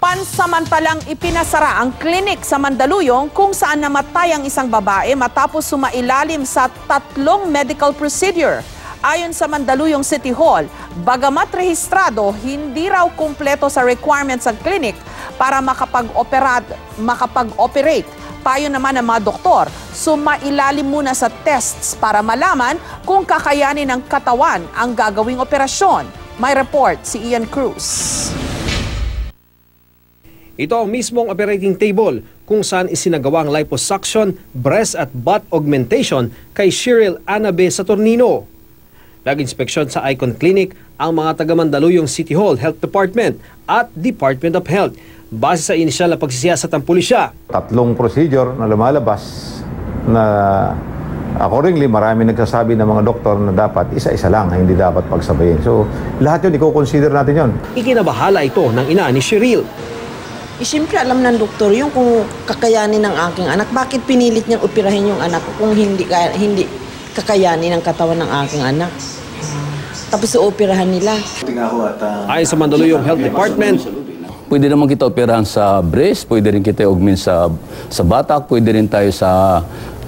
Pansamantalang ipinasara ang klinik sa Mandaluyong kung saan namatay ang isang babae matapos sumailalim sa 3 medical procedure. Ayon sa Mandaluyong City Hall, bagamat rehistrado, hindi raw kumpleto sa requirements ng klinik para makapag-operate. Payo naman ng mga doktor, sumailalim muna sa tests para malaman kung kakayanin ng katawan ang gagawing operasyon. May report si Ian Cruz. Ito ang mismong operating table kung saan isinagawa ang liposuction, breast at butt augmentation kay Cheryl Anabe Saturnino. Nag-inspeksyon sa Icon Clinic ang mga taga Mandaluyong City Hall Health Department at Department of Health base sa inisyal na pagsisiyasat ng pulisya. 3 procedure na lumalabas na accordingly marami nagsasabi ng mga doktor na dapat isa-isa lang, hindi dapat pagsabayin. So lahat yun, i-consider natin yun. Ikinabahala ito ng ina ni Cheryl. Siyempre alam ng doktor yung kung kakayanin ng aking anak. Bakit pinilit niyang operahin yung anak ko kung hindi kakayanin ng katawan ng aking anak? Tapos operahan nila. Ayon sa Mandaluyong Health Department, pwede naman kita operahan sa breast, pwede rin kita augment sa batak, pwede rin tayo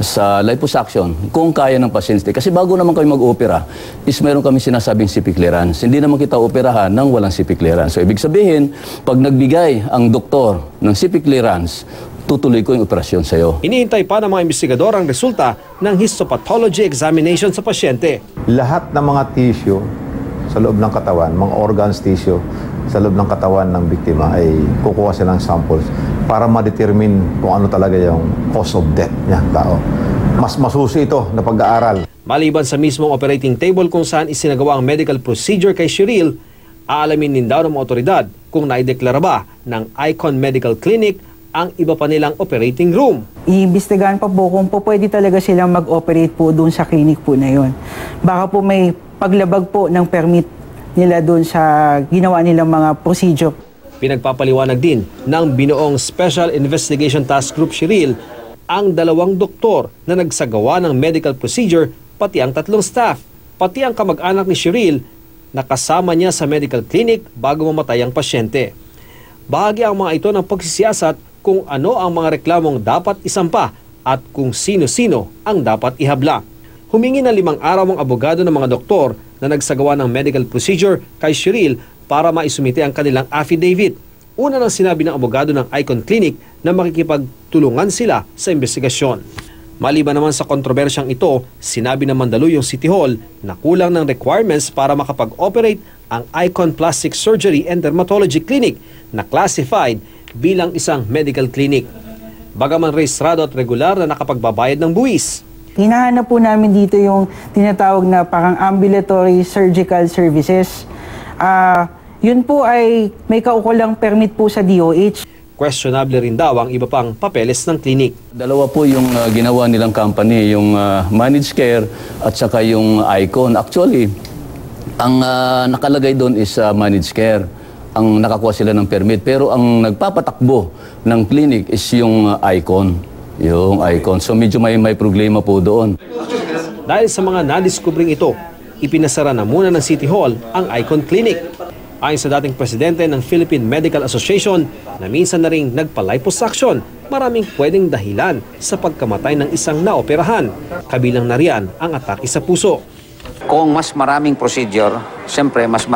sa liposuction kung kaya ng pasyente. Kasi bago naman kami mag-opera, is meron kami sinasabing CP clearance. Hindi naman kita operahan ng walang CP clearance. So ibig sabihin, pag nagbigay ang doktor ng CP clearance, tutuloy ko yung operasyon sa iyo. Hinihintay pa ng mga investigador ang resulta ng histopathology examination sa pasyente. Lahat ng mga tissue sa loob ng katawan, mga organs tissue sa loob ng katawan ng biktima ay kukuha sila ng samples para ma-determine kung ano talaga yung cause of death niya, tao. Mas masusi ito na pag-aaral. Maliban sa mismong operating table kung saan isinagawa ang medical procedure kay Cheryl, aalamin din daw ng mga otoridad kung naideklara ba ng Icon Medical Clinic ang iba pa nilang operating room. Iimbestigahan pa po kung po pwede talaga silang mag-operate po doon sa clinic po na yun. Baka po may paglabag po ng permit nila doon sa ginawa nilang mga procedure. Pinagpapaliwanag din ng binuong Special Investigation Task Group Cheryl ang 2 doktor na nagsagawa ng medical procedure, pati ang 3 staff, pati ang kamag-anak ni Cheryl na kasama niya sa medical clinic bago mamatay ang pasyente. Bahagi ang mga ito ng pagsisiyasat kung ano ang mga reklamong dapat isampa at kung sino-sino ang dapat ihabla. Humingi na 5 araw ang abogado ng mga doktor na nagsagawa ng medical procedure kay Cheryl para maisumite ang kanilang affidavit. Una nang sinabi ng abogado ng Icon Clinic na makikipagtulungan sila sa investigasyon. Maliban naman sa kontrobersyang ito, sinabi ng Mandaluyong City Hall na kulang ng requirements para makapag-operate ang Icon Plastic Surgery and Dermatology Clinic na classified bilang isang medical clinic. Bagaman rehistrado at regular na nakapagbabayad ng buwis. Hinahanap po namin dito yung tinatawag na parang ambulatory surgical services. Yun po ay may kaukulang permit po sa DOH. Questionable rin daw ang iba pang papeles ng clinic. 2 po yung ginawa nilang company, yung managed care at saka yung Icon. Actually, ang nakalagay doon is managed care. Ang nakakuha sila ng permit. Pero ang nagpapatakbo ng clinic is yung Icon. Yung Icon. So medyo may problema po doon. Dahil sa mga nadiskubring ito, ipinasara na muna ng City Hall ang Icon Clinic. Ayon sa dating presidente ng Philippine Medical Association na minsan na ring nagpa-liposuction, maraming pwedeng dahilan sa pagkamatay ng isang naoperahan. Kabilang na riyan ang atake sa puso. Kung mas maraming procedure, siyempre mas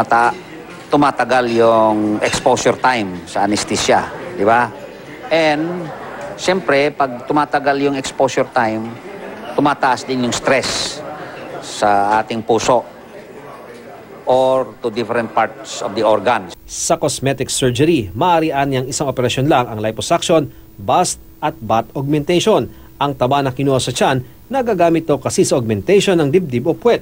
tumatagal yung exposure time sa anesthesia, di ba? And siyempre, pag tumatagal yung exposure time, tumataas din yung stress sa ating puso or to different parts of the organs. Sa cosmetic surgery, maaari niyang isang operasyon lang ang liposuction, bust at butt augmentation. Ang taba na kinuha sa tiyan, nagagamit daw kasi sa augmentation ng dibdib o puwet.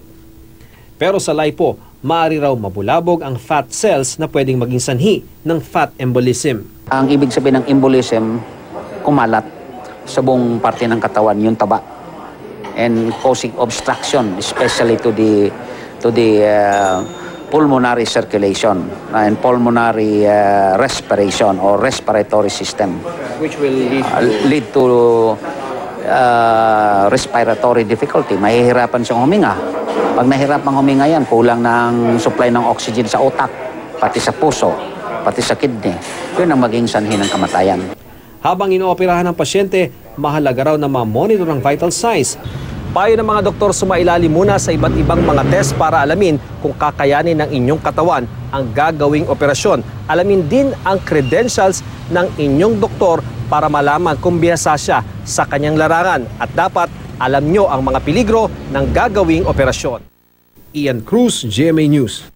Pero sa lipo, maaari raw mabulabog ang fat cells na pwedeng maging sanhi ng fat embolism. Ang ibig sabihin ng embolism, kumalat sa buong parte ng katawan yung taba and causing obstruction especially to the pulmonary circulation and pulmonary respiration or respiratory system, which will lead to respiratory difficulty. Mahihirapan siyang huminga. Pag nahirapan huminga yan, kulang ng supply ng oxygen sa utak, pati sa puso. pati sa kidney. Yun ang maging sanhi ng kamatayan. Habang inooperahan ng pasyente, mahalaga raw na ma-monitor ang vital signs. Payo ng mga doktor sumailalim muna sa iba't ibang mga test para alamin kung kakayanin ng inyong katawan ang gagawing operasyon. Alamin din ang credentials ng inyong doktor para malaman kung bihasa siya sa kanyang larangan at dapat alam nyo ang mga peligro ng gagawing operasyon. Ian Cruz, GMA News.